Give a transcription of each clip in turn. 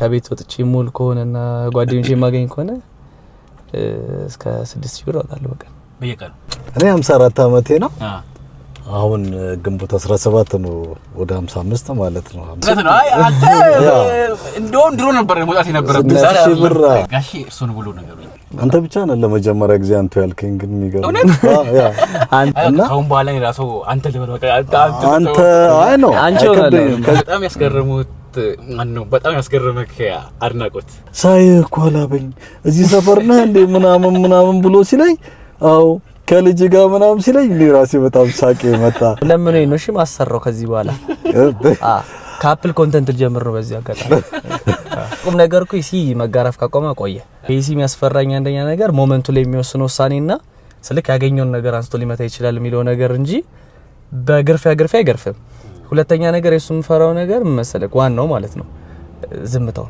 ከቤት ወጥቼ ሞል ከሆነና ጓደኞቼ ማገኝ ከሆነ እስከ 6000 ብር አወጣለሁ በቀን። እኔ 54 አመቴ ነው። አሁን ግንቦት 17 ነው ወደ 55 ማለት ነው። አይ አንተ እንደውም ድሮ ነበር መውጣት የነበረብህ ጋሺ እርሱን ብሎ ነገር አንተ ብቻ ነህ ለመጀመሪያ ጊዜ አንተ ያልከኝ ግን የሚገርም እና አሁን በኋላ ራሱ አንተ ልበል በቃ አንተ አይ ነው አንቺ በጣም ያስገረሙት ማነው በጣም ያስገረመክ አድናቆት ሳይ እኮ አላበኝ እዚህ ሰፈር ነህ እንዴ ምናምን ብሎ ሲለኝ አው ከልጅ ጋር ምናምን ሲለኝ ራሴ በጣም ሳቄ መጣ። ለምን ነው እሺ ማሰራው ከዚህ በኋላ ካፕል ኮንተንት ልጀምር ነው በዚህ አጋጣሚ። ቁም ነገር እኮ እሺ መጋረፍ ካቆመ ቆየ። እሺ የሚያስፈራኝ አንደኛ ነገር ሞመንቱ ላይ የሚወስነው ውሳኔና ስልክ ያገኘውን ነገር አንስቶ ሊመታ ይችላል የሚለው ነገር እንጂ በግርፊያ አይገርፍም። ሁለተኛ ነገር የሱም ፈራው ነገር መሰለክ ዋናው ማለት ነው ዝምታው።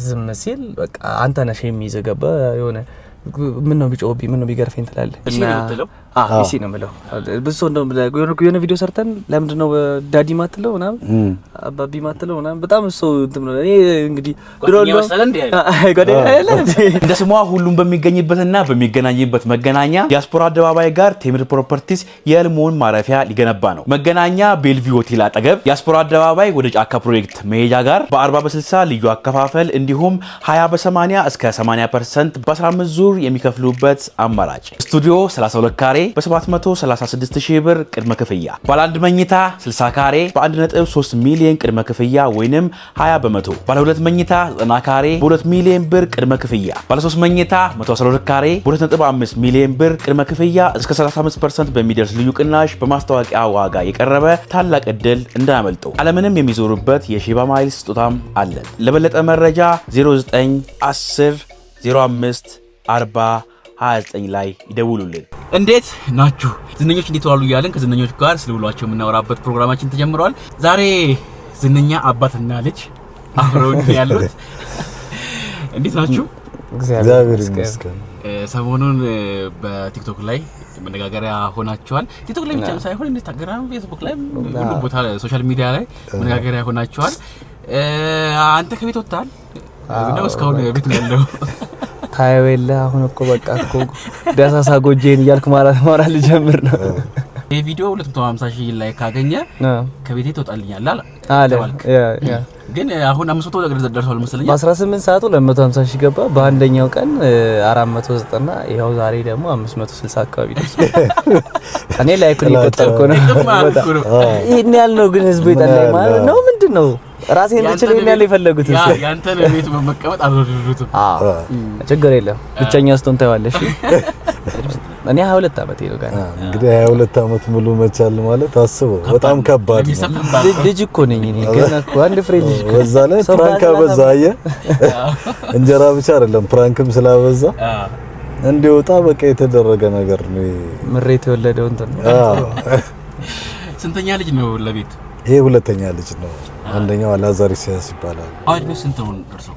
ዝም ሲል በቃ አንተ ነሽ የሚዘገበ የሆነ ምን ነው ቢጮህብኝ ምን ነው ቢገርፈኝ ትላለህ እና እሺ ነው የምለው ብዙ እንደው የሆነ ቪዲዮ ሰርተን ለምንድን ነው ዳዲ ማትለው ምናምን አባቢ ማትለው ምናምን በጣም እሱ እንትን ነው። እኔ እንግዲህ ድሮ እንደ ስሟ ሁሉም በሚገኝበትና በሚገናኝበት መገናኛ ዲያስፖራ አደባባይ ጋር ቴምር ፕሮፐርቲስ የህልሙን ማረፊያ ሊገነባ ነው። መገናኛ ቤልቪው ሆቴል አጠገብ ዲያስፖራ አደባባይ ወደ ጫካ ፕሮጀክት መሄጃ ጋር በ40 በ60 ልዩ አከፋፈል እንዲሁም 20 በ80 እስከ 80% በ15 ዙር የሚከፍሉበት አማራጭ ስቱዲዮ 32 ካሬ በ736000 ብር ቅድመ ክፍያ፣ ባለ 1 መኝታ 60 ካሬ በ1.3 ሚሊዮን ቅድመ ክፍያ ወይንም 20%፣ ባለ 2 መኝታ 90 ካሬ በ2 ሚሊዮን ብር ቅድመ ክፍያ፣ ባለ 3 መኝታ 112 ካሬ በ2.5 ሚሊዮን ብር ቅድመ ክፍያ እስከ 35% በሚደርስ ልዩ ቅናሽ በማስታወቂያ ዋጋ የቀረበ ታላቅ እድል እንዳያመልጡ። ዓለምንም የሚዞሩበት የሺባ ማይል ስጦታም አለን። ለበለጠ መረጃ 0910 05 40 29 ላይ ይደውሉልን። እንዴት ናችሁ ዝነኞች? እንዴት ዋሉ እያለን ከዝነኞች ጋር ስለውሏቸው የምናወራበት ፕሮግራማችን ተጀምሯል። ዛሬ ዝነኛ አባትና ልጅ አብረው ያሉት እንዴት ናችሁ? እግዚአብሔር ይመስገን። ሰሞኑን በቲክቶክ ላይ መነጋገሪያ ሆናችኋል። ቲክቶክ ላይ ብቻ ሳይሆን ኢንስታግራም፣ ፌስቡክ ላይ ሁሉ ቦታ ሶሻል ሚዲያ ላይ መነጋገሪያ ሆናችኋል። አንተ ከቤት ወጣል ነው እስካሁን ቤት ነው ያለው? ታይዌላ አሁን እኮ በቃ እኮ ዳሳሳ ጎጄን እያልኩ ማራ ልጀምር ነው። ይሄ ቪዲዮ 250,000 ላይክ ካገኘ ከቤቴ ትወጣልኛል አለ። ያ ግን አሁን 500 ደርሷል መሰለኝ። በ18 ሰዓቱ 250,000 ገባ። በአንደኛው ቀን 490 ይሄው ዛሬ ደግሞ 560 አካባቢ ደርሷል። እኔ ላይክ ሊቆጠር እኮ ነው። ይሄን ያህል ነው ግን ህዝብ ይጠላል ማለት ነው። ምንድነው ራሴን ልችል ይላል የፈለጉት ያንተ ቤት መቀመጥ አልወደዱትም። ችግር የለም ብቸኛ ስትሆን ታይዋለሽ። እኔ 22 አመቴ ነው ጋር እንግዲህ 22 አመት ሙሉ መቻል ማለት አስበው በጣም ከባድ ነው። ልጅ እኮ ነኝ እኔ ገና እኮ አንድ ፍሬ ልጅ እኮ በዛ ላይ ፕራንክ አበዛየ እንጀራ ብቻ አይደለም ፕራንክም ስላበዛ እንዲወጣ በቃ የተደረገ ነገር ነው። ምሬት የወለደው እንትን ነው። ስንተኛ ልጅ ነው ለቤት? ይሄ ሁለተኛ ልጅ ነው። አንደኛው አላዛሪስ ይባላል። አሁን ስንት ነው እርሶ?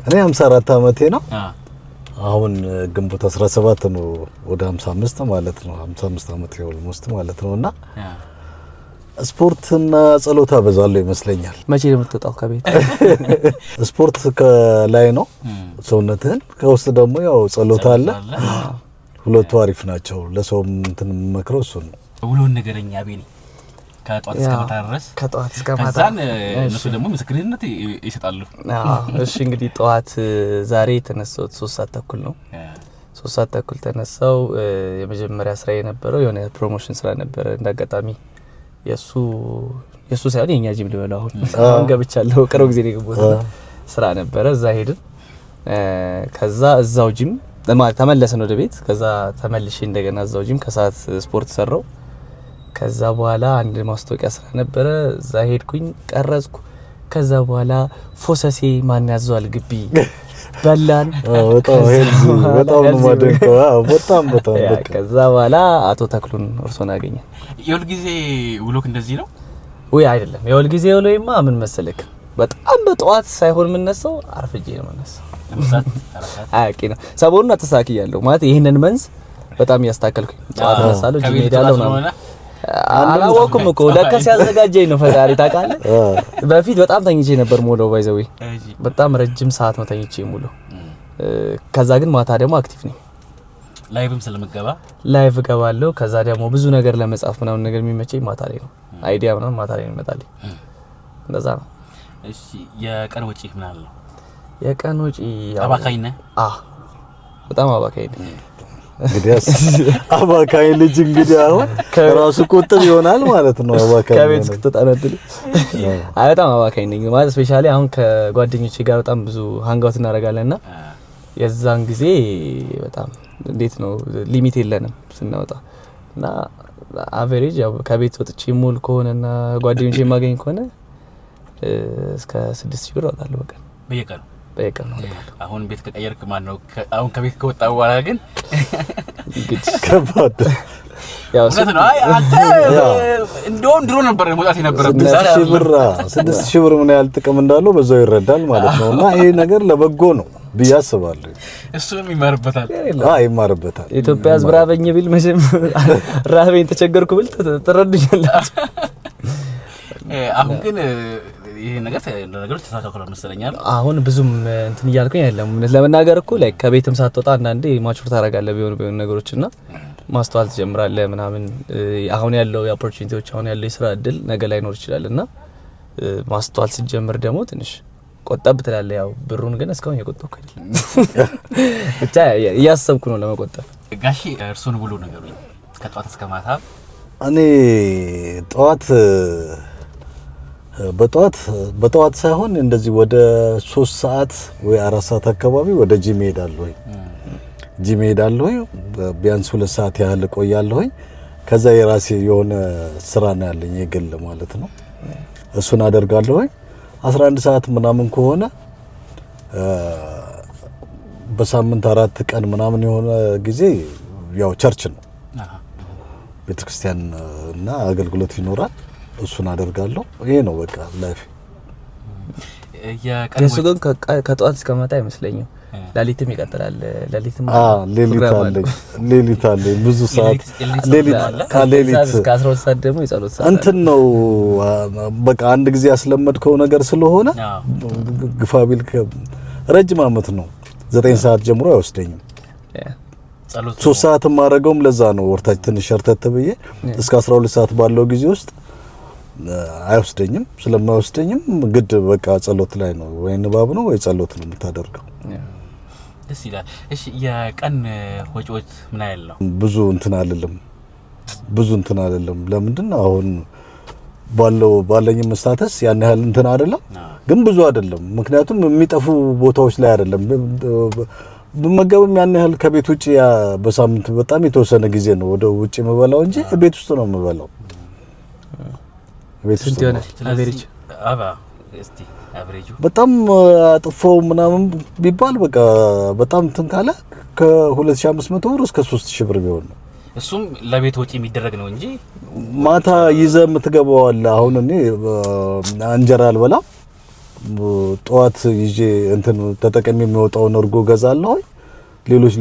እኔ 54 አመቴ ነው። አሁን ግንቦት 17 ነው ወደ 55 ማለት ነው። 55 አመት ኦልሞስት ማለት ነውና ስፖርትና ጸሎት አበዛለሁ ይመስለኛል። መቼ ነው የምትወጣው ከቤት? ስፖርት ከላይ ነው ሰውነትህን፣ ከውስጥ ደግሞ ያው ጸሎት አለ። ሁለቱ አሪፍ ናቸው። ለሰውም እንትን መክረው እሱ ነው። ውሎን ነገረኛ ቤኒ ከጧት እስከ ማታ ድረስ ከጧት እስከ ማታ እነሱ ደግሞ ምስክርነት ይሰጣሉ። እሺ እንግዲህ ጧት ዛሬ ተነሳው 3:30 ነው። 3:30 ተነሳው። የመጀመሪያ ስራ የነበረው የሆነ ፕሮሞሽን ስራ ነበር። እንዳጋጣሚ የሱ ሳይሆን የኛ ጂም ልበለው አሁን ገብቻለሁ። ቅርብ ጊዜ ነው የገባሁት። ስራ ነበረ እዛ ሄድን። ከዛ እዛው ጂም ተመለስን ወደ ቤት። ከዛ ተመልሼ እንደገና እዛው ጂም ከሰዓት ስፖርት ሰራው። ከዛ በኋላ አንድ ማስታወቂያ ስራ ነበረ እዛ ሄድኩኝ ቀረጽኩ። ከዛ በኋላ ፎሰሴ ማን ያዟል ግቢ በላን። በጣም ነው ማደንቀው። በጣም በቃ ከዛ በኋላ አቶ ተክሉን እርሶን አገኘ። የሁል ጊዜ ውሎክ እንደዚህ ነው ወይ? አይደለም የሁል ጊዜ ውሎይማ ምን መሰለክ በጣም በጠዋት ሳይሆን የምነሳው አርፍጄ ነው የምነሳው። አያቂ ነው ሰሞኑን አተሳክያለሁ ማለት ይሄንን መንዝ በጣም ያስተካከልኩኝ ጠዋት ነሳለሁ ጂም ሄዳለሁ ነው አላወኩም እኮ ለካ ሲያዘጋጀኝ ነው ፈጣሪ ታውቃለህ። በፊት በጣም ተኝቼ ነበር ሞለው ባይዘው በጣም ረጅም ሰዓት ነው ተኝቼ ሞለው። ከዛ ግን ማታ ደግሞ አክቲቭ ነኝ። ላይቭም ስለምገባ ላይቭ ገባለሁ። ከዛ ደግሞ ብዙ ነገር ለመጻፍ ምናምን ነገር የሚመቸኝ ማታ ላይ ነው። አይዲያ ምናምን ማታ ላይ ይመጣልኝ። እንደዛ ነው። እሺ የቀን ወጪ ምን አለ? የቀን ወጪ አባካኝ ነህ? በጣም አባካኝ ነኝ። እንግዲህ አባካኝ ልጅ እንግዲህ አሁን ራሱ ቁጥብ ይሆናል ማለት ነው። አባካኝ ከቤት እስክትጠነጥል በጣም አባካኝ ነኝ ማለት ስፔሻሊ አሁን ከጓደኞቼ ጋር በጣም ብዙ ሃንጋውት እናደርጋለንና የዛን ጊዜ በጣም እንዴት ነው ሊሚት የለንም ስናወጣ እና አቨሬጅ ያው ከቤት ወጥቼ ሞል ከሆነና ጓደኞቼ ማገኝ ከሆነ እስከ 6000 ብር አወጣለሁ በቀን ነው። አሁን ቤት ከቀየርክ ማን ነው አሁን ከቤት ከወጣ በኋላ ግን እንግዲህ ከባድ ያው ነው። አይ አንተ እንደውም ድሮ ነበር መውጣት የነበረብህ 6000 ብር ምን ያህል ጥቅም እንዳለው በዛው ይረዳል ማለት ነውና ይሄ ነገር ለበጎ ነው ብዬ አስባለሁ። እሱም ይማርበታል። ይማርበታል። ኢትዮጵያ ህዝብ ራበኝ ቢል መቼም ራበኝ ተቸገርኩ ብል ትረዱኛላችሁ። አሁን ግን ይሄ ነገር ለነገሩ ተሳካክሏል መሰለኛል። አሁን ብዙም እንትን እያልኩኝ አይደለም ለመናገር እኮ ላይ ከቤትም ሳትወጣ አንዳንዴ ማቹር ታደርጋለህ ቢሆን ነገሮችና ማስተዋል ትጀምራለህ ምናምን። አሁን ያለው የኦፖርቹኒቲዎች አሁን ያለው የስራ እድል ነገ ላይ ኖር ይችላልና ማስተዋል ሲጀምር ደግሞ ትንሽ ቆጠብ ትላለህ። ያው ብሩን ግን እስካሁን የቆጠብኩ አይደለም ብቻ እያሰብኩ ነው ለመቆጠብ። ጋሺ እርሱን ብሉ ነገሩ ከጧት እስከ ማታ እኔ ጧት በጧት ሳይሆን እንደዚህ ወደ 3 ሰዓት ወይ 4 ሰዓት አካባቢ ወደ ጂም ሄዳለሁ። ቢያንስ 2 ሰዓት ያህል ቆያለሁ። ከዛ የራሴ የሆነ ስራ ነው ያለኝ የግል ማለት ነው። እሱን አደርጋለሁ። 11 ሰዓት ምናምን ከሆነ በሳምንት 4 ቀን ምናምን የሆነ ጊዜ ያው ቸርች ነው ቤተክርስቲያን እና አገልግሎት ይኖራል። እሱን አደርጋለሁ። ይሄ ነው በቃ ላይፍ። የሱ ግን ከጧት እስከ ማታ አይመስለኝም። ሌሊትም ይቀጥላል። ሌሊት አለ ብዙ ሰዓት ሌሊት እስከ 12 ሰዓት ደግሞ የጸሎት ሰዓት እንትን ነው በቃ አንድ ጊዜ ያስለመድከው ነገር ስለሆነ ግፋቢል ረጅም አመት ነው 9 ሰዓት ጀምሮ አይወስደኝም። 3 ሰዓት ማረገውም ለዛ ነው ወርታች ትንሽ ሸርተት ብዬ እስከ 12 ሰዓት ባለው ጊዜ ውስጥ አይወስደኝም። ስለማይወስደኝም ግድ በቃ ጸሎት ላይ ነው ወይ ንባብ ነው ወይ ጸሎት ነው የምታደርገው። ደስ ይላል። እሺ የቀን ወጪዎች ምን አይደለም ብዙ እንትን አይደለም። ለምንድን ነው አሁን ባለኝ መስታተስ ያን ያህል እንትን አይደለም፣ ግን ብዙ አይደለም። ምክንያቱም የሚጠፉ ቦታዎች ላይ አይደለም በመገብም ያን ያህል ከቤት ውጪ በሳምንት በጣም የተወሰነ ጊዜ ነው ወደ ውጪ የምበላው እንጂ ቤት ውስጥ ነው የምበላው። ቤት ውስጥ ነው አቨሬጅ እስቲ አቨሬጁ በጣም አጥፎው ምናምን ቢባል በቃ በጣም እንትን ካለ ከ2500 ብር እስከ 3000 ብር ቢሆን ነው። እሱም ለቤት ወጪ የሚደረግ ነው እንጂ ማታ ይዘህ የምትገባው አለ። አሁን እኔ እንጀራ አልበላም። ጧት ይዤ እንትን ተጠቅሜ የሚወጣው እርጎ ገዛለሁ።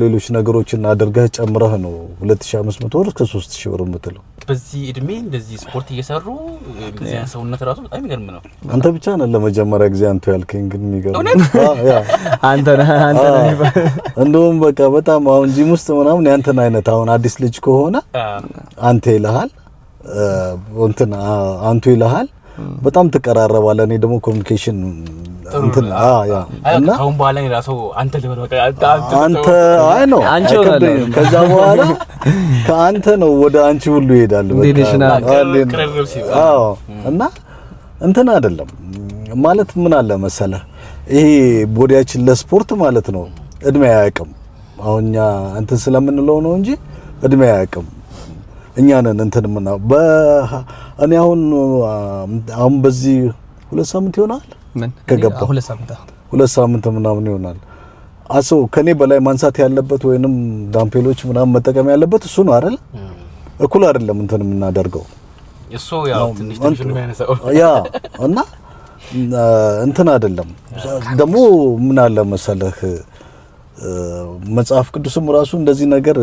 ሌሎች ነገሮችን አድርገህ ጨምረህ ነው 2500 ብር እስከ 3000 ብር የምትለው። በዚህ እድሜ እንደዚህ ስፖርት እየሰሩ እንደዚህ ሰውነት ራሱ በጣም ይገርም ነው። አንተ ብቻ ነህ ለመጀመሪያ ጊዜ አንተ ያልከኝ ግን የሚገርም ያ አንተ ነህ እንደውም በቃ በጣም አሁን ጂም ውስጥ ምናምን ያንተን አይነት አሁን አዲስ ልጅ ከሆነ አንተ ይልሃል እንትን አንቱ ይልሃል በጣም ተቀራረባለህ። እኔ ደግሞ ኮሙኒኬሽን እንትን ያ እና አሁን በኋላ ራሱ አንተ ልበል በቃ አንተ አይ ነው አንቺ ሆነህ ከዛ በኋላ ከአንተ ነው ወደ አንቺ ሁሉ ይሄዳል በቃ አዎ። እና እንትን አይደለም ማለት ምን አለ መሰለህ ይሄ ቦዲያችን ለስፖርት ማለት ነው እድሜ አያውቅም። አሁንኛ እንትን ስለምንለው ነው እንጂ እድሜ አያውቅም። እኛ ነን እንትን ምና እኔ አሁን በዚህ 2 ሳምንት ይሆናል ከገባ 2 ሳምንት ምናምን ይሆናል። አሰው ከኔ በላይ ማንሳት ያለበት ወይንም ዳምፔሎች ምናምን መጠቀም ያለበት እሱ ነው አይደል? እኩል አይደለም እንትን የምናደርገው እሱ ያው ትንሽ ነው የሚያነሳው ያ እና እንትን አይደለም ደግሞ ምን አለ መሰለህ መጽሐፍ ቅዱስም ራሱ እንደዚህ ነገር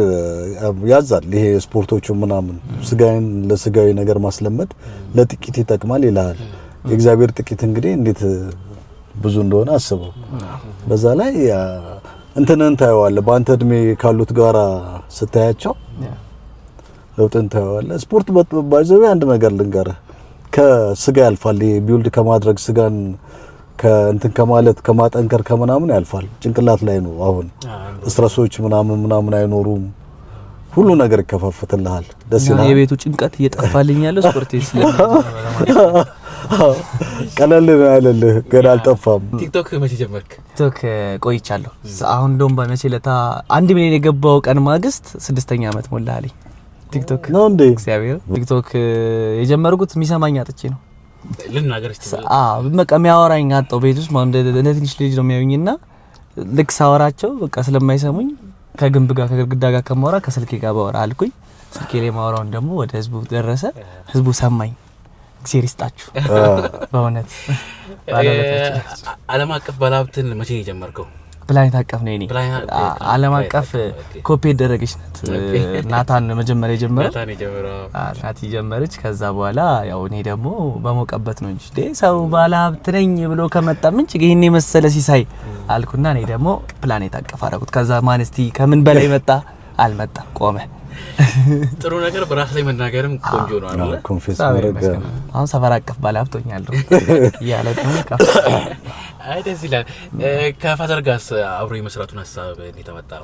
ያዛል። ይሄ ስፖርቶቹ ምናምን ስጋን ለስጋዊ ነገር ማስለመድ ለጥቂት ይጠቅማል ይላል። የእግዚአብሔር ጥቂት እንግዲህ እንዴት ብዙ እንደሆነ አስበው። በዛ ላይ እንትንን ታየዋለህ በአንተ እድሜ ካሉት ጋራ ስታያቸው ለውጥን ታየዋለህ። ስፖርት ባይዘው አንድ ነገር ልንገርህ ከስጋ ያልፋል። ቢውልድ ከማድረግ ስጋን ከእንትን ከማለት ከማጠንከር ከምናምን ያልፋል። ጭንቅላት ላይ ነው አሁን ስትረሶች ምናምን አይኖሩም። ሁሉ ነገር ይከፋፈትልሃል። ደስ ይላል። የቤቱ ጭንቀት እየጠፋልኝ ያለው ስፖርት ቀለል ያለልህ ገና አልጠፋም። ቲክቶክ መቼ ጀመርክ? ቲክቶክ ቆይቻለሁ። አሁን ደም በመቼ ለታ 1 ሚሊዮን የገባው ቀን ማግስት 6ኛ ዓመት ሞላልኝ። ቲክቶክ ነው እንዴ? እግዚአብሔር ቲክቶክ የጀመርኩት የሚሰማኝ አጥቼ ነው። ልናገር እስቲ በቃ የሚያወራኝ አጣው። ቤት ውስጥ ማለት እንደ ትንሽ ልጅ ነው የሚያዩኝና ልክ ሳወራቸው በቃ ስለማይሰሙኝ ከግንብ ጋር ከግድግዳ ጋር ከማወራ ከስልኬ ጋር ባወራ አልኩኝ። ስልኬ ላይ ማወራውን ደግሞ ወደ ህዝቡ ደረሰ። ህዝቡ ሰማኝ። እግዚአብሔር ይስጣችሁ በእውነት። ዓለም አቀፍ ባለሀብትን መቼ ነው የጀመርከው? ፕላኔት አቀፍ ነው እኔ ዓለም አቀፍ ኮፒ ደረገች ናት። ናታን መጀመሪያ ጀመረ ናቲ ጀመረች። ከዛ በኋላ ያው እኔ ደግሞ በሞቀበት ነው እንጂ ሰው ባለሀብት ነኝ ብሎ ከመጣ ምን ችግር ይሄን የመሰለ ሲሳይ አልኩና እኔ ደግሞ ፕላኔት አቀፍ አደረኩት። ከዛ ማንስቲ ከምን በላይ መጣ አልመጣ ቆመ። ጥሩ ነገር በራስ ላይ መናገርም ቆንጆ ነው አይደል? ኮንፊስ ማድረግ አሁን ሰፈር አቀፍ ባለሀብት ሆኛለሁ ያለ ነው ከፍ አይ ደስ ይላል። ከፋዘር ጋርስ አብሮ የመስራቱን ሐሳብ እንዴት ተመጣው?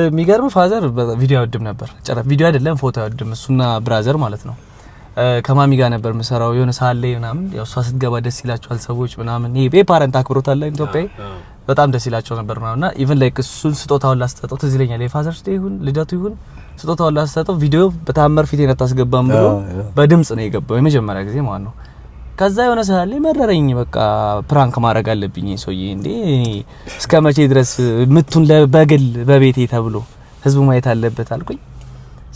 የሚገርም ፋዘር ቪዲዮ አይወድም ነበር። ጨረፍ ቪዲዮ አይደለም ፎቶ አይወድም። እሱና ብራዘር ማለት ነው። ከማሚ ጋር ነበር መሰራው የሆነ ሳለ ምናምን ያው እሷ ስትገባ ደስ ይላቸዋል ሰዎች ምናምን። ይሄ ፓረንት አክብሮት አለ ኢትዮጵያ በጣም ደስ ይላቸው ነበር ምናምንና ኢቭን ላይክ እሱን ስጦታውን ላስተጣጣው ትዝ ይለኛል። የፋዘርስ ዴይ ይሁን ልደቱ ይሁን ስጦታውን ላስተጣጣው ቪዲዮ በታመር ፊቴን አታስገባም ብሎ በድምጽ ነው የገባው የመጀመሪያ ጊዜ ማለት ነው። ከዛ የሆነ ሰዓት መረረኝ። በቃ ፕራንክ ማድረግ አለብኝ ሰውዬ እንዴ እስከመቼ ድረስ ምቱን በግል በቤቴ ተብሎ ህዝቡ ማየት አለበት አልኩኝ።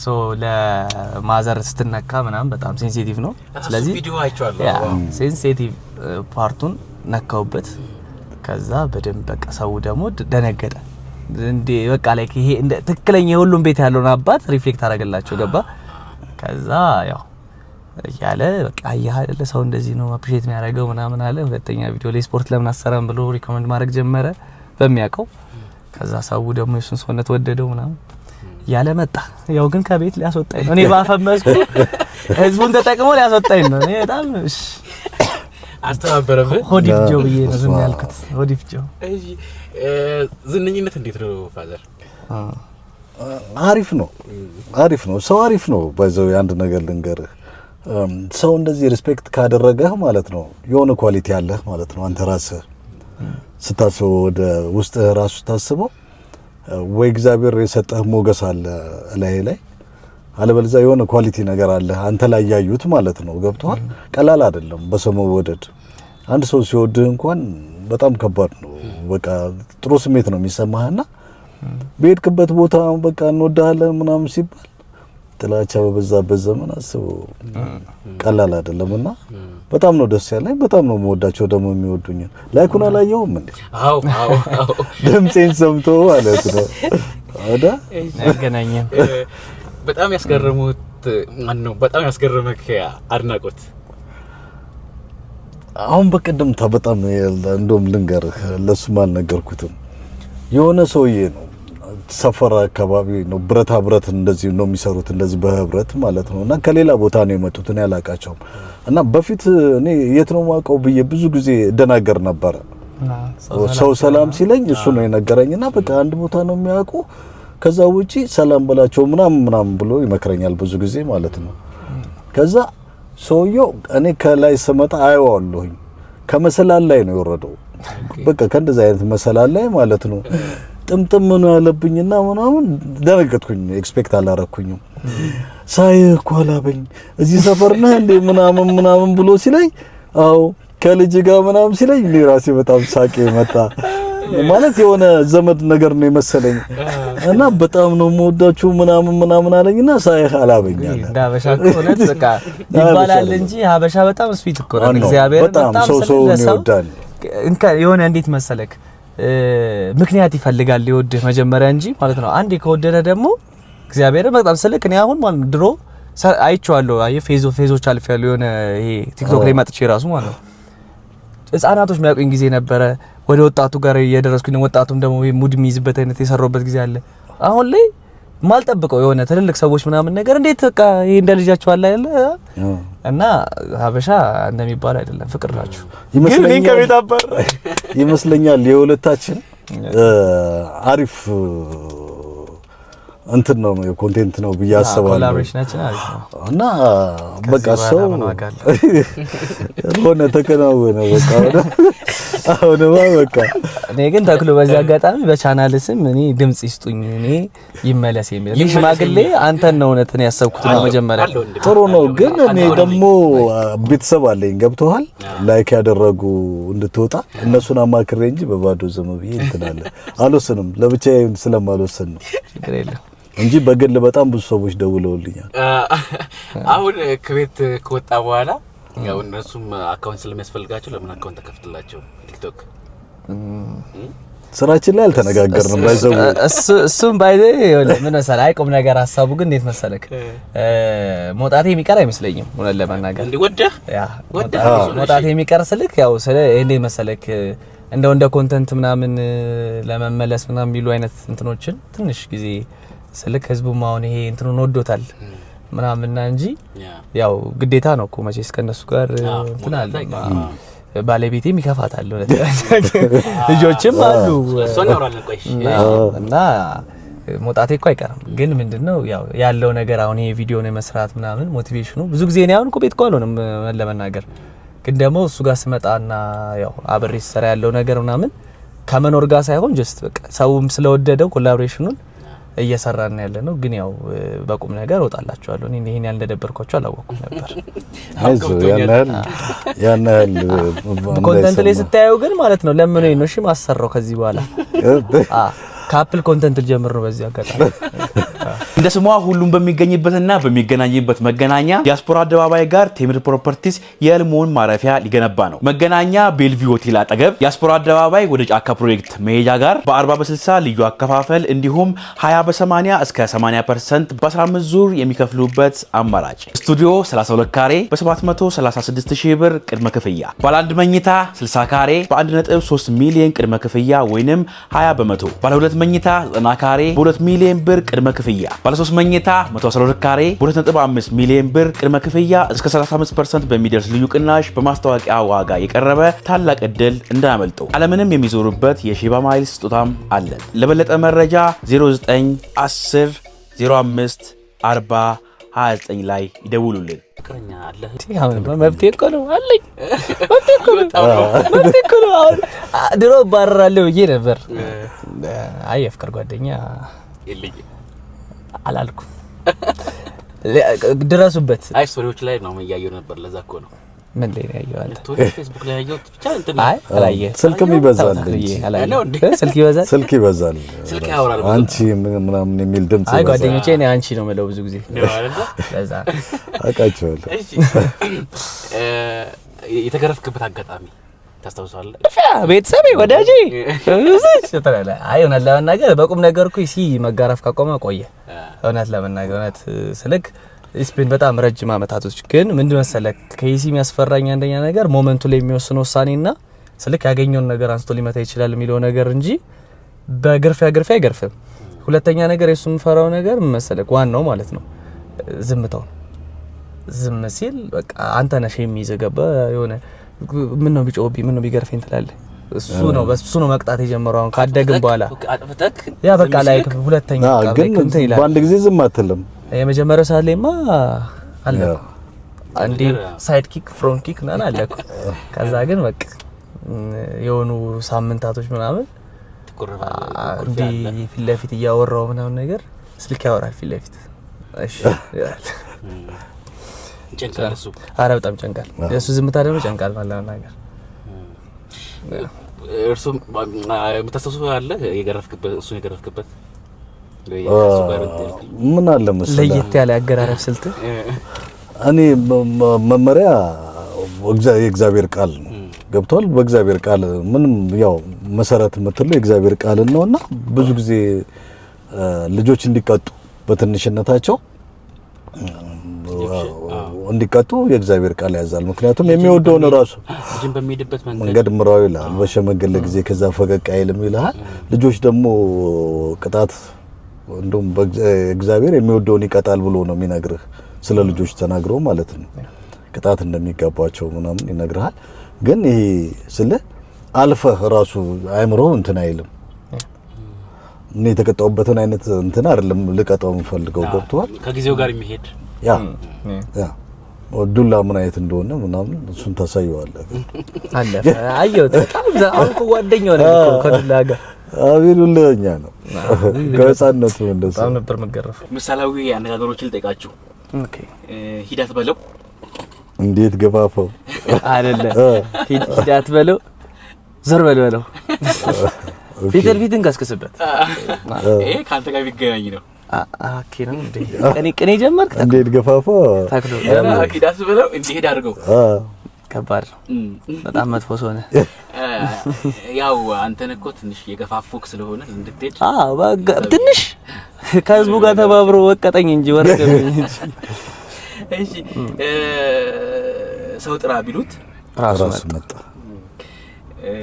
ሶ ለማዘር ስትነካ ምናምን በጣም ሴንሲቲቭ ነው። ስለዚህ ቪዲዮ አይቻለሁ ሴንሲቲቭ ፓርቱን ነካውበት። ከዛ በደንብ በቃ ሰው ደግሞ ደነገጠ እንዴ በቃ ላይ ይሄ እንደ ትክክለኛ የሁሉም ቤት ያለውን አባት ሪፍሌክት አደረገላቸው ገባ። ከዛ ያው ያለ በቃ ያለ ሰው እንደዚህ ነው አፕሪሺየት የሚያደርገው ምናምን አለ። ሁለተኛ ቪዲዮ ላይ ስፖርት ለምን አሰራም ብሎ ሪኮመንድ ማድረግ ጀመረ በሚያውቀው። ከዛ ሰው ደግሞ እሱን ሰውነት ወደደው ምናምን ያለ መጣ። ያው ግን ከቤት ሊያስወጣኝ ነው። እኔ ባፈመስኩ ህዝቡን ተጠቅሞ ሊያስወጣኝ ነው። እኔ በጣም እሺ አስተባበረብ ሆዲፍጆ ብዬ ነው ዝም ያልኩት። ሆዲፍጆ እሺ ዝንኝነት እንዴት ነው ፋዘር? አሪፍ ነው። ሰው አሪፍ ነው። ባይዘው አንድ ነገር ልንገርህ ሰው እንደዚህ ሪስፔክት ካደረገህ ማለት ነው የሆነ ኳሊቲ አለህ ማለት ነው። አንተ ራስህ ስታስበው ወደ ውስጥ ራሱ ታስበው ወይ እግዚአብሔር የሰጠህ ሞገስ አለ ላይ አለበለዚያ የሆነ ኳሊቲ ነገር አለ አንተ ላይ ያዩት ማለት ነው። ገብቷል? ቀላል አይደለም በሰው መወደድ። አንድ ሰው ሲወድህ እንኳን በጣም ከባድ ነው። በቃ ጥሩ ስሜት ነው የሚሰማህና በሄድክበት ቦታ በቃ እንወዳለን ምናምን ሲባል ጥላቻ በበዛበት ዘመን አስበው ቀላል አይደለምና በጣም ነው ደስ ያለኝ። በጣም ነው የምወዳቸው ደግሞ የሚወዱኝ። ላይኩን አላየውም እንዴ? አዎ ድምጼን ሰምቶ ማለት ነው አዳ ያገናኘን። በጣም ያስገረሙት ማን ነው? በጣም ያስገረመክ አድናቆት? አሁን በቀደም በጣም እንደውም ልንገርህ ለሱም አልነገርኩትም። የሆነ ሰውዬ ነው ሰፈር አካባቢ ነው ብረት እንደዚህ ነው የሚሰሩት እንደዚህ በህብረት ማለት ነውና ከሌላ ቦታ ነው የመጡት እኔ አላቃቸውም። እና በፊት እኔ የት ነው ማውቀው ብዬ ብዙ ጊዜ ደናገር ነበር። ሰው ሰላም ሲለኝ እሱ ነው የነገረኝና በቃ አንድ ቦታ ነው የሚያውቁ ከዛ ውጪ ሰላም በላቸው ምናምን ብሎ ይመክረኛል ብዙ ጊዜ ማለት ነው። ከዛ ሰውየው እኔ ከላይ ስመጣ አይዋለሁኝ ከመሰላል ላይ ነው የወረደው። በቃ ከእንደዛ አይነት መሰላል ላይ ማለት ነው ጥምጥም ነው ያለብኝና ምናምን ደነገጥኩኝ። ኤክስፔክት አላረኩኝም። ሳይ እኮ አላበኝ እዚህ ሰፈርና እንደ ምናምን ብሎ ሲለኝ አው ከልጅ ጋር ምናምን ሲለኝ እኔ ራሴ በጣም ሳቄ መጣ። ማለት የሆነ ዘመድ ነገር ነው የመሰለኝ እና በጣም ነው የምወዳችሁ ምናምን አለኝና ሳይ አላበኝ አለ። ዳበሻ ኮነት በቃ ይባላል እንጂ ሀበሻ በጣም ስዊት እኮ ነው። እግዚአብሔር በጣም ሰው ይወዳል። የሆነ እንዴት መሰለክ ምክንያት ይፈልጋል ሊወድህ መጀመሪያ እንጂ ማለት ነው። አንዴ ከወደደ ደግሞ እግዚአብሔር በጣም ስልክ ነው አሁን ማለት ድሮ አይቼዋለሁ። አይ ፌዞች አልፍ ያለው የሆነ ይሄ ቲክቶክ ላይ መጥቼ ራሱ ማለት ነው ህፃናቶች የሚያውቁኝ ጊዜ ነበረ። ወደ ወጣቱ ጋር እየደረስኩኝ ወጣቱም ደግሞ ሙድ የሚይዝበት አይነት የሰራውበት ጊዜ አለ። አሁን ላይ ማልጠብቀው የሆነ ትልልቅ ሰዎች ምናምን ነገር እንዴት በቃ ይሄ እንደ ልጃቸው አለ አይደል? እና ሀበሻ እንደሚባል አይደለም ፍቅር ናችሁ ይመስለኛል የሁለታችን አሪፍ እንትን ነው ኮንቴንት ነው ብዬ አስባለሁ። ኮላቦሬሽናችን አሪፍ ነው እና በቃ ሰው ሆነ ተከናወነ በቃ አሁንማ በቃ እኔ ግን ተክሎ በዚህ አጋጣሚ በቻናል ስም እኔ ድምጽ ይስጡኝ እኔ ይመለስ የሚል ሽማግሌ አንተን ነው እውነት ነው ያሰብኩት ነው መጀመሪያ ጥሩ ነው። ግን እኔ ደግሞ ቤተሰብ አለኝ ገብቶሃል ላይክ ያደረጉ እንድትወጣ እነሱን አማክሬ እንጂ በባዶ ዝም ብዬ እንትናለ አልወስንም ለብቻዬ ስለማልወስን ነው ችግር የለም እንጂ በግል በጣም ብዙ ሰዎች ደውለውልኛል። አሁን ከቤት ከወጣ በኋላ ያው እነሱም አካውንት ስለሚያስፈልጋቸው ለምን አካውንት ተከፍትላቸው ቲክቶክ ስራችን ላይ አልተነጋገርንም። ባይዘው እሱም ባይዘ ምን መሰለህ አይቆም ነገር ሀሳቡ ግን እንዴት መሰለህ ሞጣቴ የሚቀር አይመስለኝም ሆነለ ለማናገር እንዴ ወደ ሞጣቴ የሚቀር ስልክ ያው ስለ እንዴት መሰለህ እንደ ኮንተንት ምናምን ለመመለስ ምናምን የሚሉ አይነት እንትኖችን ትንሽ ጊዜ ስልክ ህዝቡም አሁን ይሄ እንትኑን ወዶታል ምናምንና እንጂ ያው ግዴታ ነው እኮ መቼስ ከነሱ ጋር እንትን አለ ባለቤቴም ይከፋታል ልጆችም አሉ እና ሞጣቴ እኮ አይቀርም። ግን ምንድነው ያው ያለው ነገር አሁን ይሄ ቪዲዮ ነው መስራት ምናምን ሞቲቬሽኑ ብዙ ጊዜ ነው አሁን እኮ ቤት ቆሎ ነው ለመናገር ግን ደግሞ እሱ ጋር ስመጣና ያው አብሬ ሰራ ያለው ነገር ምናምን ከመኖር ጋር ሳይሆን ጀስት በቃ ሰውም ስለወደደው ኮላቦሬሽኑን እየሰራን ያለ ነው። ግን ያው በቁም ነገር ወጣላችኋለሁ እኔ ይሄን ያልደበርኳችሁ አላወኩም ነበር። አይዞ ያናል ኮንተንት ላይ ስታየው ግን ማለት ነው ለምን ነው እሺ ማሰራው ከዚህ በኋላ ካፕል ኮንተንት ጀምር ነው በዚህ አጋጣሚ እንደ ስሟ ሁሉም በሚገኝበትና በሚገናኝበት መገናኛ ዲያስፖራ አደባባይ ጋር ቴምር ፕሮፐርቲስ የህልሞን ማረፊያ ሊገነባ ነው። መገናኛ ቤልቪው ሆቴል አጠገብ ዲያስፖራ አደባባይ ወደ ጫካ ፕሮጀክት መሄጃ ጋር በ40 በ60 ልዩ አከፋፈል እንዲሁም 20 በ80 እስከ 80% በ15 ዙር የሚከፍሉበት አማራጭ ስቱዲዮ 32 ካሬ በ736,000 ብር ቅድመ ክፍያ፣ ባለ 1 መኝታ 60 ካሬ በ1.3 ሚሊዮን ቅድመ ክፍያ ወይንም 20 በመቶ፣ ባለ 2 መኝታ 90 ካሬ በ2 ሚሊዮን ብር ቅድመ ክፍያ፣ ባለ 3 መኝታ 112 ካሬ በ2.5 ሚሊዮን ብር ቅድመ ክፍያ እስከ 35% በሚደርስ ልዩ ቅናሽ በማስታወቂያ ዋጋ የቀረበ ታላቅ እድል እንዳያመልጡ። ዓለምንም የሚዞሩበት የሺባ ማይል ስጦታም አለን። ለበለጠ መረጃ 0910 05 40 29 ላይ ይደውሉልን። ፍቅረኛ አለ መብቴ እኮ ነው አለኝ መብቴ እኮ ነው። ድሮ ባረራለሁ ብዬ ነበር። አይ የፍቅር ጓደኛ የለኝ አላልኩም። ድረሱበት። አይ ስቶሪዎች ላይ ነው ያየው ነበር። ለዛ እኮ ነው ምን ላይ ያየው አንተ ፌስቡክ ላይ ያየው ብቻ እንትን አይ አላየ ስልክም ይበዛል ስልክ ይበዛል ስልክ ያወራል አንቺ ምናምን የሚል ድምጽ አይ ጓደኞቼ እኔ አንቺ ነው የምለው ብዙ ጊዜ ለዛ አቃቸዋለሁ። እሺ የተገረፍክበት አጋጣሚ ታስታውሳለህ? ቤተሰቤ ወዳጄ እዚህ ተተላላ አይ እውነት ለመናገር በቁም ነገር እኮ መጋረፍ ካቆመ ቆየ። እውነት ለመናገር እውነት ስልክ ስፔን በጣም ረጅም አመታቶች ግን ምንድን መሰለህ ከይሲ የሚያስፈራኝ አንደኛ ነገር ሞመንቱ ላይ የሚወስነው ውሳኔና ስልክ ያገኘውን ነገር አንስቶ ሊመታ ይችላል የሚለው ነገር እንጂ በግርፊያ አይገርፍም። ሁለተኛ ነገር የሱም ፈራው ነገር ምን መሰለህ ዋናው ማለት ነው ዝምታው። ዝም ሲል በቃ አንተ ነሽ የሚዘገባ የሆነ ምን ነው ቢጮህብኝ ምን ነው ቢገርፈኝ ትላለህ። እሱ ነው መቅጣት የጀመረው አሁን ካደግን በኋላ ያ በቃ ላይ ሁለተኛ ግን በአንድ ጊዜ ዝም አትልም። የመጀመሪያው ሰዓት ላይማ አለኩ አንዴ ሳይድ ኪክ ፍሮንት ኪክ ነን አለኩ። ከዛ ግን በቃ የሆኑ ሳምንታቶች ምናምን እንዲ ፊት ለፊት እያወራው ምናምን ነገር ስልክ ያወራል ፊት ለፊት እሺ ይላል። ጨንቃል እሱ ኧረ በጣም ጨንቃል። የሱ ዝምታ ደግሞ ጨንቃል ማለት ነገር እርሱ የምታስተውሰው አለ የገረፍክበት እሱን የገረፍክበት ምን አለ መሰለህ ለየት ያለ አገራረፍ ስልት እኔ መመሪያ የእግዚአብሔር ቃል ነው ገብቷል። በእግዚአብሔር ቃል ምንም ያው መሰረት የምትለው የእግዚአብሔር ቃልን ነውና ብዙ ጊዜ ልጆች እንዲቀጡ በትንሽነታቸው እንዲቀጡ የእግዚአብሔር ቃል ያዛል። ምክንያቱም የሚወደውን ራሱ ልጅን በሚሄድበት መንገድ ምራው ይላል። በሸመገለ ጊዜ ከዛ ፈቀቅ አይልም ይላል። ልጆች ደግሞ ቅጣት እንደውም እግዚአብሔር የሚወደውን ይቀጣል ብሎ ነው የሚነግርህ። ስለ ልጆች ተናግረው ማለት ነው ቅጣት እንደሚገባቸው ምናምን ይነግርሃል። ግን ይሄ ስለ አልፈህ ራሱ አይምሮ እንትን አይልም። እኔ የተቀጣውበትን አይነት እንትን አይደለም ልቀጣው የምፈልገው ገብቷል። ከጊዜው ጋር የሚሄድ ያ ዱላ ምን አይነት እንደሆነ ምናምን እሱን ታሳየዋለህ። አለፈ አየሁት። በጣም አሁን ጓደኛው ነው ከዱላ ጋር አቤሉልኛ ነው ከህፃንነቱ እንደዛ በጣም ነበር መገረፍ። ምሳሌያዊ አነጋገሮችን ልጠይቃችሁ። ኦኬ ሂዳት በለው እንዴት ገፋፈው አይደለ ሂዳት በለው ዘር በለው ፊትን ከስከስበት ይሄ ካንተ ጋር ቢገናኝ ነው። ኦኬ ነው እንዴ ቅኔ ጀመርክ? እንዴት ገፋፈው ታክሎ ሂዳት በለው እንዴት አድርገው ከባድ ነው። በጣም መጥፎ ሰው ነህ። ያው አንተን እኮ ትንሽ የገፋፉክ ስለሆነ እንድትሄድ ትንሽ ከህዝቡ ጋር ተባብሮ ወቀጠኝ እንጂ ወረደኝ እንጂ። እሺ ሰው ጥራ ቢሉት ራሱ መጣ።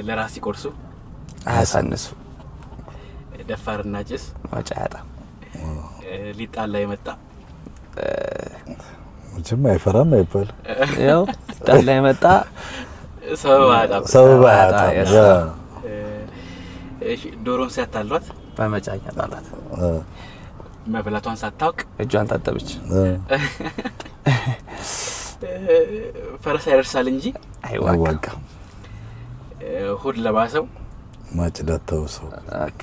ለራስ ይቆርሱ አያሳንሱ። ደፋርና ጭስ ማጫጣ ሊጣላ የመጣ መቼም አይፈራም አይባል። ያው ሊጣላ የመጣ ሰበብ አያጣም። እሺ ዶሮን ሲያታሏት በመጫኛ ጣላት። መብላቷን ሳታውቅ እጇን ታጠበች። ፈረስ ያደርሳል እንጂ አይዋጋም። ሆድ ለባሰው ማጭዳት ተውሰው። ኦኬ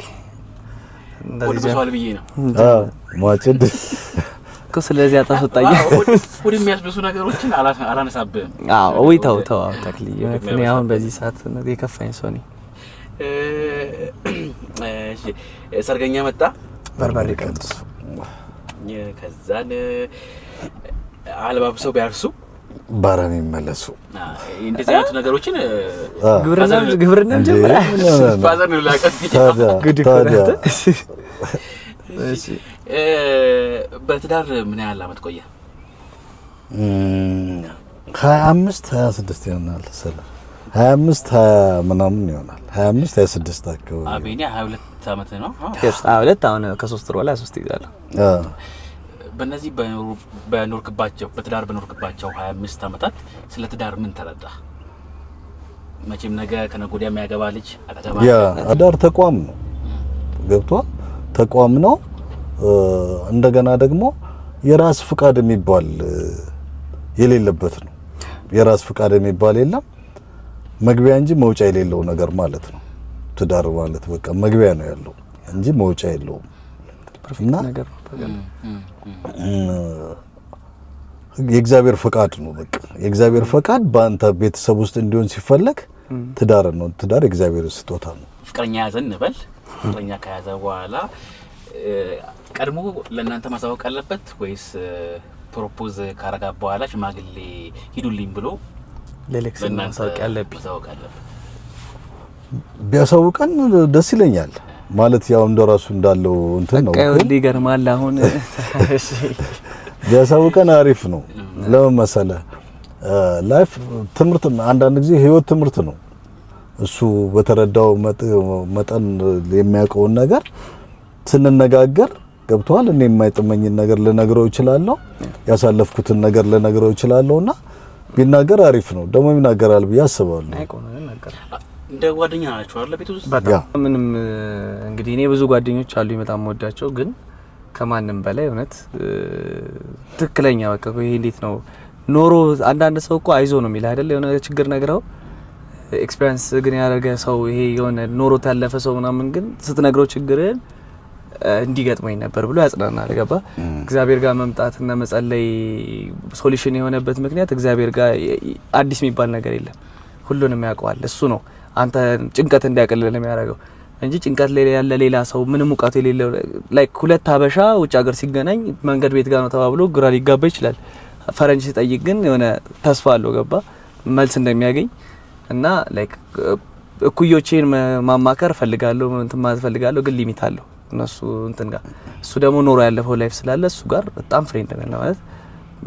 እንደዚህ በሷል ብዬ ነው። ማጭድ እኮ ስለዚህ አታስወጣኝ። ሆድ የሚያስብሱ ነገሮችን አላነሳብህም። ወይ ተው ተክሊ እኔ አሁን በዚህ ሰዓት የከፋኝ ሰው ነኝ። እሺ ሰርገኛ መጣ በርበሬ ቀንጥሱ። ከዛን አልባብሰው ቢያርሱ ባራም ይመለሱ። እንደዚህ አይነት ነገሮችን ግብርና ጀምራ ፋዘር ነው ላቀስ ታዲያ እሺ በትዳር ምን ያህል አመት ቆየ? 25 26 ይሆናል። 25 20 ምናምን ይሆናል። 25 26 አካባቢ። አቤኔ 22 አመት ነው። 22 አሁን ከ3 ወር በኋላ 3 ይዛል። በእነዚህ በትዳር በኖርክባቸው 25 አመታት ስለ ትዳር ምን ተረዳ? መቼም ነገ ከነገ ወዲያ የሚያገባ ልጅ አጠገባ ያ ትዳር ተቋም ነው ገብቷል። ተቋም ነው። እንደገና ደግሞ የራስ ፍቃድ የሚባል የሌለበት ነው። የራስ ፍቃድ የሚባል የለም። መግቢያ እንጂ መውጫ የሌለው ነገር ማለት ነው። ትዳር ማለት በቃ መግቢያ ነው ያለው እንጂ መውጫ የለውም። እና ነገር የእግዚአብሔር ፍቃድ ነው። በቃ የእግዚአብሔር ፍቃድ በአንተ ቤተሰብ ውስጥ እንዲሆን ሲፈለግ ትዳር ነው። ትዳር የእግዚአብሔር ስጦታ ነው። ፍቅረኛ ያዘን እንበል። ፍቅረኛ ከያዘ በኋላ ቀድሞ ለእናንተ ማሳወቅ አለበት ወይስ ፕሮፖዝ ካረጋ በኋላ ሽማግሌ ሂዱልኝ ብሎ ለሌክስ ማሳወቅ አለበት? ቢያሳውቀን ደስ ይለኛል። ማለት ያው እንደራሱ እንዳለው እንትን ነው። ቀይል ይገርማል። አሁን ቢያሳውቀን አሪፍ ነው። ለምን መሰለህ ላይፍ ትምህርት አንዳንድ ጊዜ ህይወት ትምህርት ነው። እሱ በተረዳው መጠን የሚያውቀውን ነገር ስንነጋገር ገብቷል። እኔ የማይጥመኝን ነገር ልነግረው እችላለሁ። ያሳለፍኩትን ነገር ልነግረው እችላለሁና ቢናገር አሪፍ ነው። ደግሞ ይናገራል ብዬ አስባለሁ። እንደ ጓደኛ ናቸው አይደል? ቤት ውስጥ በጣም ምንም እንግዲህ እኔ ብዙ ጓደኞች አሉኝ በጣም ወዳቸው፣ ግን ከማንም በላይ እውነት ትክክለኛ በቃ ይሄ እንዴት ነው ኖሮ አንዳንድ ሰው እኮ አይዞ ነው የሚል አይደል? የሆነ ችግር ነግረው ኤክስፒሪየንስ ግን ያደረገ ሰው ይሄ የሆነ ኖሮ ታለፈ ሰው ምናምን ግን ስትነግረው ችግርን እንዲገጥመኝ ነበር ብሎ ያጽናናል። ገባ? እግዚአብሔር ጋር መምጣትና መጸለይ ሶሉሽን የሆነበት ምክንያት እግዚአብሔር ጋር አዲስ የሚባል ነገር የለም። ሁሉንም ያውቀዋል። እሱ ነው አንተ ጭንቀት እንዲያቀልል የሚያደርገው እንጂ ጭንቀት ላይ ያለ ሌላ ሰው ምንም ሙቀት የሌለው ላይክ ሁለት ሀበሻ ውጭ ሀገር ሲገናኝ መንገድ ቤት ጋር ነው ተባብሎ ግራ ሊጋባ ይችላል። ፈረንጅ ሲጠይቅ ግን የሆነ ተስፋ አለው። ገባ? መልስ እንደሚያገኝ እና ላይክ እኩዮቼን ማማከር ፈልጋለሁ እንትን ማለት ፈልጋለሁ ግን ሊሚት አለው እነሱ እንትን ጋር እሱ ደግሞ ኖሮ ያለፈው ላይፍ ስላለ እሱ ጋር በጣም ፍሬንድ ነን ማለት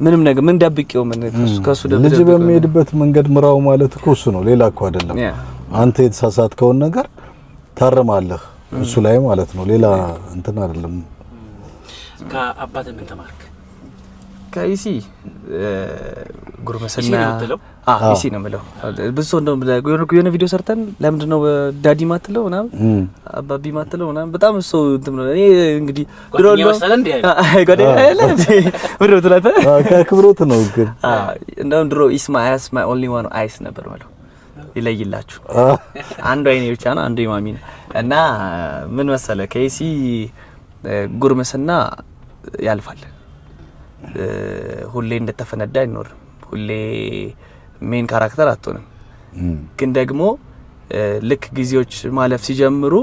ምንም ነገር ምን ደብቄው ምን ከሱ ልጅ በሚሄድበት መንገድ ምራው ማለት እኮ እሱ ነው ሌላ እኮ አይደለም አንተ የተሳሳትከው ነገር ታረማለህ እሱ ላይ ማለት ነው ሌላ እንትን አይደለም ከአባቴ ምን ተማርክ ከኢሲ ጉርመስና ኢሲ ነው ማለት ብዙ እንደው የሆነ ቪዲዮ ሰርተን ለምንድን ነው ዳዲ ማትለው ምናምን አባቢ ማትለው ምናምን በጣም እሱ እንትን ነው እኔ እንግዲህ ድሮ ነው አይ ጓደኛ አይደለም ወደ ተላተ ከክብሮት ነው ግን እንደውም ድሮ ኢስ ማይ አስ ማይ ኦንሊ ዋን አይስ ነበር ማለት ይለይላችሁ አንዱ አይኔ ብቻ ነው አንዱ የማሚ ነው እና ምን መሰለ ከኢሲ ጉርመስና ያልፋል ሁሌ እንደተፈነዳ አይኖር ሁሌ ሜን ካራክተር አትሆንም ግን ደግሞ ልክ ጊዜዎች ማለፍ ሲጀምሩ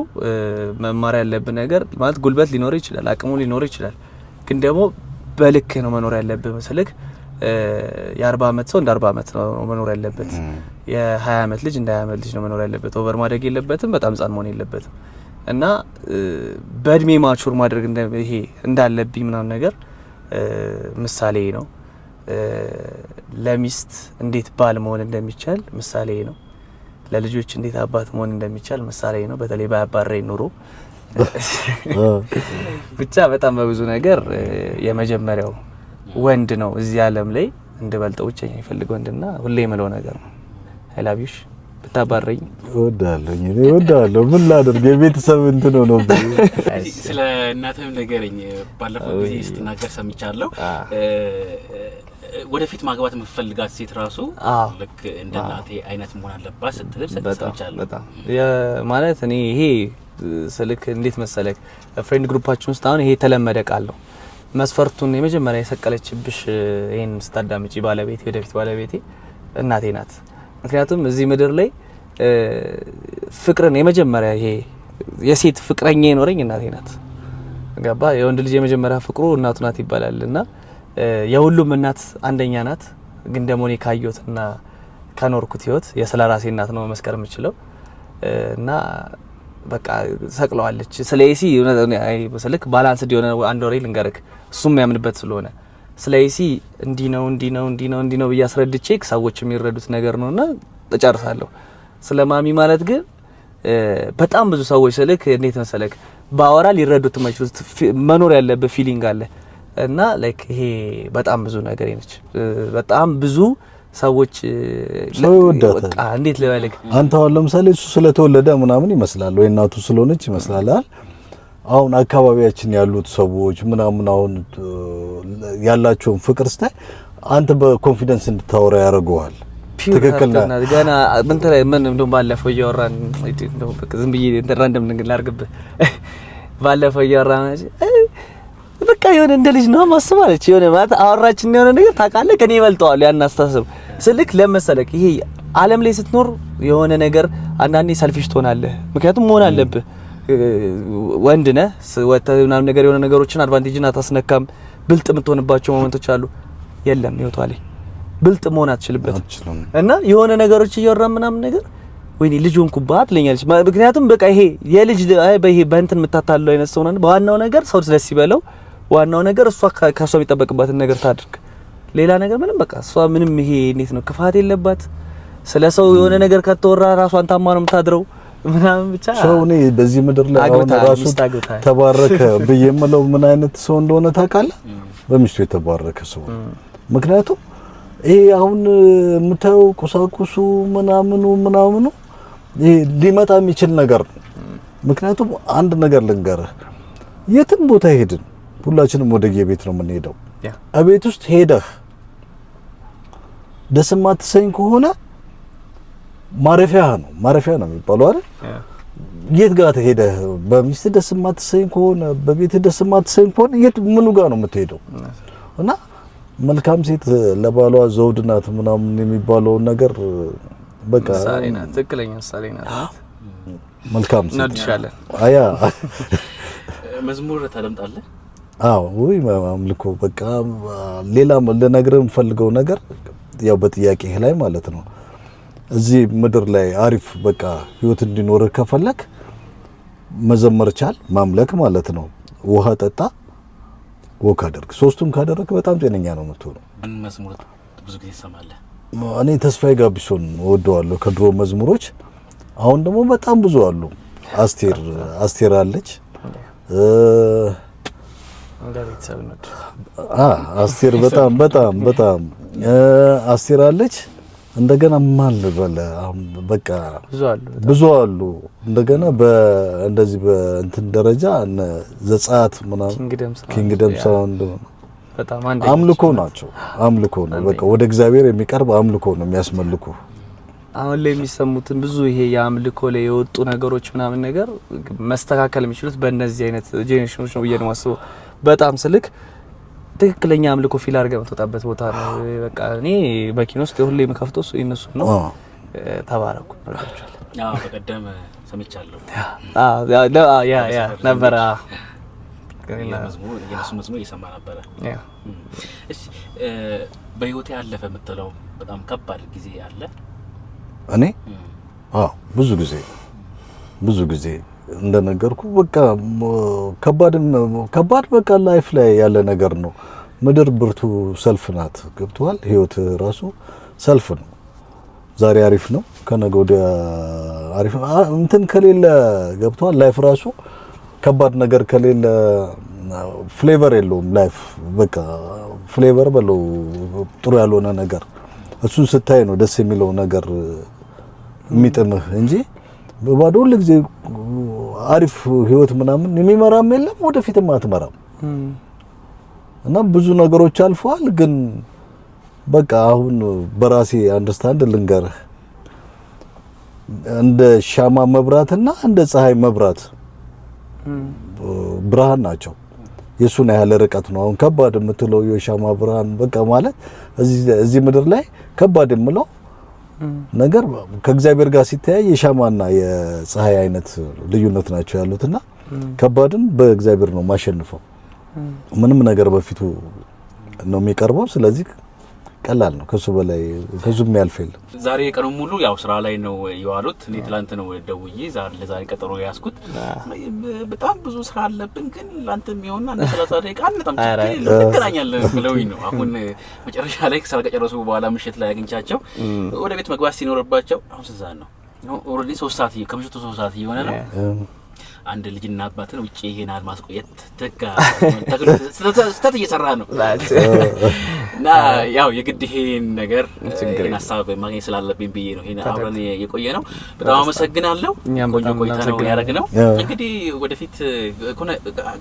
መማር ያለብን ነገር ማለት ጉልበት ሊኖር ይችላል አቅሙ ሊኖር ይችላል ግን ደግሞ በልክ ነው መኖር ያለብን መስለክ የ40 አመት ሰው እንደ 40 አመት ነው መኖር ያለበት የ20 አመት ልጅ እንደ 20 አመት ልጅ ነው መኖር ያለበት ኦቨር ማድረግ የለበትም በጣም ጻን መሆን የለበትም እና በእድሜ ማቹር ማድረግ ይሄ እንዳለብኝ ምናምን ነገር ምሳሌ ነው ለሚስት እንዴት ባል መሆን እንደሚቻል ምሳሌ ነው ለልጆች እንዴት አባት መሆን እንደሚቻል ምሳሌ ነው በተለይ ባባረኝ ኑሮ ብቻ በጣም በብዙ ነገር የመጀመሪያው ወንድ ነው እዚህ ዓለም ላይ እንደበልጠው ብቻኛ ይፈልግ ወንድና ሁሌ የምለው ነገር ነው አይ ላቭ ዩ ብታባረኝ እወዳለሁ ምን ላድርግ የቤተሰብ እንትን ነው ስለ እናትም ነገርኝ ባለፈው ጊዜ ስትናገር ሰምቻለሁ ወደፊት ማግባት የምትፈልጋት ሴት ራሱ ልክ እንደ እናቴ አይነት መሆን አለባት ስትልም ሰምቻለሁ በጣም ማለት እኔ ይሄ ስልክ እንዴት መሰለክ ፍሬንድ ግሩፓችን ውስጥ አሁን ይሄ ተለመደ ቃል ነው መስፈርቱን የመጀመሪያ የሰቀለችብሽ ይሄን ስታዳምጪ ባለቤቴ ወደፊት ባለቤቴ እናቴ ናት ምክንያቱም እዚህ ምድር ላይ ፍቅርን የመጀመሪያ ይሄ የሴት ፍቅረኛ ይኖርኝ እናቴ ናት ገባ የወንድ ልጅ የመጀመሪያ ፍቅሩ እናቱ ናት ይባላልና የሁሉም እናት አንደኛ ናት ግን ደግሞ እኔ ካየሁትና ከኖርኩት ህይወት የስላራሴ እናት ነው መስከር የምችለው እና በቃ ሰቅለዋለች ስለዚህ አይ በስልክ ባላንስ ዲሆነ አንድ ወሬ ልንገርክ እሱም ያምንበት ስለሆነ ስለዚህ እንዲ ነው በያስረድቼ ሰዎች የሚረዱት ነገር ነውና ተጨርሳለሁ ስለማሚ ማለት ግን በጣም ብዙ ሰዎች ስልክ እንዴት መሰለክ ባወራ ሊረዱት የማይችሉት መኖር ያለበት ፊሊንግ አለ እና ላይክ ይሄ በጣም ብዙ ነገር ነች በጣም ብዙ ሰዎች ለወዳታ እንዴት ለማለክ አንተ አሁን ለምሳሌ እሱ ስለተወለደ ምናምን ይመስላል ወይ እናቱ ስለሆነች ይመስላል አሁን አካባቢያችን ያሉት ሰዎች ምናምን አሁን ያላቸውን ፍቅር ስታይ አንተ በኮንፊደንስ እንድታወራ ያደርገዋል ትክክል ነው ገና ምን እንደውም ባለፈው እያወራን እንደው ዝም ብዬ ራንደም ነገር ላርግብህ ባለፈው እያወራን በቃ የሆነ እንደ ልጅ ነው ማስባለች የሆነ ማለት አወራችን የሆነ ነገር ታውቃለህ ከኔ ይበልጣል ያን አስተሳሰብ ስልክ ለመሰለክ ይሄ ዓለም ላይ ስትኖር የሆነ ነገር አንዳንዴ ሰልፊሽ ትሆናለህ ምክንያቱም መሆን አለብህ ወንድ ነህ ወተናም ነገር የሆነ ነገሮችን አድቫንቴጅና ታስነካም ብልጥ የምትሆንባቸው ሞመንቶች አሉ የለም ህይወቷ ላይ ብልጥ መሆን አትችልበትም እና የሆነ ነገሮች እያወራን ምናምን ነገር ወይኔ ልጅ ሆንኩባት ለኛለች ምክንያቱም በቃ ይሄ የልጅ በይሄ በእንትን መታታለው አይነት ሰው ነን በዋናው ነገር ሰው ደስ ይበለው ዋናው ነገር እሷ ከሷ የሚጠበቅባትን ነገር ታድርግ ሌላ ነገር ምንም በቃ እሷ ምንም ይሄ እንዴት ነው ክፋት የለባት ስለ ሰው የሆነ ነገር ከተወራ ራሷን ታማ ነው የምታድረው ምናምን ብቻ ሰው ነው በዚህ ምድር ላይ አሁን ራሱ ተባረከ በየመለው ምን አይነት ሰው እንደሆነ ታውቃለህ በሚስቱ የተባረከ ሰው ምክንያቱም ይሄ አሁን የምታየው ቁሳቁሱ ምናምኑ ይሄ ሊመጣ የሚችል ነገር ነው ምክንያቱም አንድ ነገር ልንገርህ የትም ቦታ ሄድን ሁላችንም ወደ የቤት ነው የምንሄደው አቤት ውስጥ ሄደህ ደስማ ተሰኝ ከሆነ ማረፊያ ነው የሚባለው አይደል የት ጋር ተሄደህ በሚስት ደስማ ተሰኝ ከሆነ በቤት ደስማ ተሰኝ ከሆነ የት ምኑ ጋር ነው የምትሄደው እና መልካም ሴት ለባሏ ዘውድ ናት ምናምን የሚባለው ነገር በቃ ሳሌና ትክክለኛ ሳሌና መልካም ሴት እናድሻለን አያ መዝሙር ታደምጣለህ አዎ ወይ አምልኮ በቃ ሌላ ለነገርም ፈልገው ነገር ያው በጥያቄ ላይ ማለት ነው እዚህ ምድር ላይ አሪፍ በቃ ህይወት እንዲኖር ከፈለክ መዘመር ቻል፣ ማምለክ ማለት ነው። ውሃ ጠጣ፣ ወክ አድርግ። ሶስቱን ካደረክ በጣም ጤነኛ ነው የምትሆነው። ምን መዝሙር ብዙ ጊዜ ትሰማለህ? እኔ ተስፋዬ ጋቢሶን እወደዋለሁ ከድሮ መዝሙሮች። አሁን ደግሞ በጣም ብዙ አሉ። አስቴር አለች። አስቴር በጣም አስቴር አለች። እንደገና ማን ልበለ በቃ ብዙ አሉ። እንደገና እንደዚህ በእንትን ደረጃ ዘጸአት ምናምን ኪንግደም ሳውንድ በጣም አምልኮ ናቸው። አምልኮ ነው በቃ ወደ እግዚአብሔር የሚቀርብ አምልኮ ነው የሚያስመልኩ። አሁን ላይ የሚሰሙትን ብዙ ይሄ የአምልኮ ላይ የወጡ ነገሮች ምናምን ነገር መስተካከል የሚችሉት በእነዚህ አይነት ጄኔሬሽኖች ነው ብዬ ነው የማስበው። በጣም ስልክ ትክክለኛ አምልኮ ፊል አድርገህ የምትወጣበት ቦታ ነው። በቃ እኔ መኪና ውስጥ ሁሌ የምከፍተው እነሱ ነው። ተባረኩ ነርቻለሁ። አዎ በቀደም ሰምቻለሁ። ያ ነበር የመዝሙር እየሰማ ነበረ። እሺ በህይወቴ ያለፈ የምትለው በጣም ከባድ ጊዜ አለ? እኔ ብዙ ጊዜ እንደነገርኩ በቃ ከባድ በቃ ላይፍ ላይ ያለ ነገር ነው። ምድር ብርቱ ሰልፍ ናት። ገብቷል? ህይወት ራሱ ሰልፍ ነው። ዛሬ አሪፍ ነው፣ ከነገ ወዲያ አሪፍ እንትን ከሌለ ገብቷል? ላይፍ ራሱ ከባድ ነገር ከሌለ ፍሌቨር የለውም ላይፍ። በቃ ፍሌቨር በለው ጥሩ ያልሆነ ነገር እሱን ስታይ ነው ደስ የሚለው ነገር የሚጥምህ እንጂ በባዶ ሁሉ ጊዜ አሪፍ ህይወት ምናምን የሚመራም የለም፣ ወደፊትም አትመራም። እና ብዙ ነገሮች አልፈዋል። ግን በቃ አሁን በራሴ አንደርስታንድ ልንገርህ፣ እንደ ሻማ መብራትና እንደ ፀሐይ መብራት ብርሃን ናቸው። የሱን ያህል ርቀት ነው። አሁን ከባድ የምትለው የሻማ ብርሃን በቃ ማለት እዚህ ምድር ላይ ከባድ የምለው ነገር ከእግዚአብሔር ጋር ሲተያይ የሻማና የፀሐይ አይነት ልዩነት ናቸው ያሉትና ከባድን በእግዚአብሔር ነው ማሸንፈው። ምንም ነገር በፊቱ ነው የሚቀርበው። ስለዚህ ቀላል ነው። ከሱ በላይ ከሱም ያልፍ የለም። ዛሬ ቀኑን ሙሉ ያው ስራ ላይ ነው የዋሉት። እኔ ትላንት ነው ደውዬ ለዛሬ ቀጠሮ ያስኩት። በጣም ብዙ ስራ አለብን፣ ግን ላንተም ይሆንና አንተ 30 ደቂቃ አንተም እንገናኛለን ብለውኝ ነው። አሁን መጨረሻ ላይ ስራ ከጨረሱ በኋላ ምሽት ላይ አግኝቻቸው ወደ ቤት መግባት ሲኖርባቸው አሁን ስንት ሰዓት ነው? ኦሬዲ 3 ሰዓት ከምሽቱ 3 ሰዓት እየሆነ ነው። አንድ ልጅና አባትን ውጪ ይሄናል ማስቆየት ስህተት እየሰራ ነው እና ያው የግድ ይሄን ነገር ይሄን ሀሳብ ማግኘት ስላለብኝ ብዬ ነው ይሄን አብረን የቆየ ነው። በጣም አመሰግናለሁ። ቆንጆ ቆይታ ነው ያደረግነው። እንግዲህ ወደፊት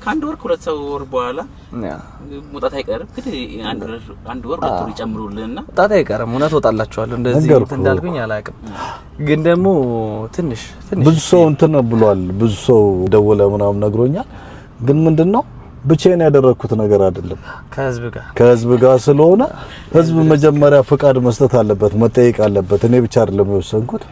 ከአንድ ወር ከሁለት ወር በኋላ መውጣት አይቀርም። እንግዲህ አንድ ወር ሁለት ወር ይጨምሩልንና መውጣት አይቀርም። እውነት ወጣላችኋለሁ። እንደዚህ እንዳልኩኝ አላውቅም፣ ግን ደግሞ ትንሽ ብዙ ሰው እንትን ብሏል። ብዙ ሰው ደወለ ምናምን ነግሮኛል። ግን ምንድነው ብቻዬን ያደረኩት ነገር አይደለም። ከህዝብ ጋር ስለሆነ ህዝብ መጀመሪያ ፍቃድ መስጠት አለበት፣ መጠየቅ አለበት። እኔ ብቻ አይደለም የወሰንኩት።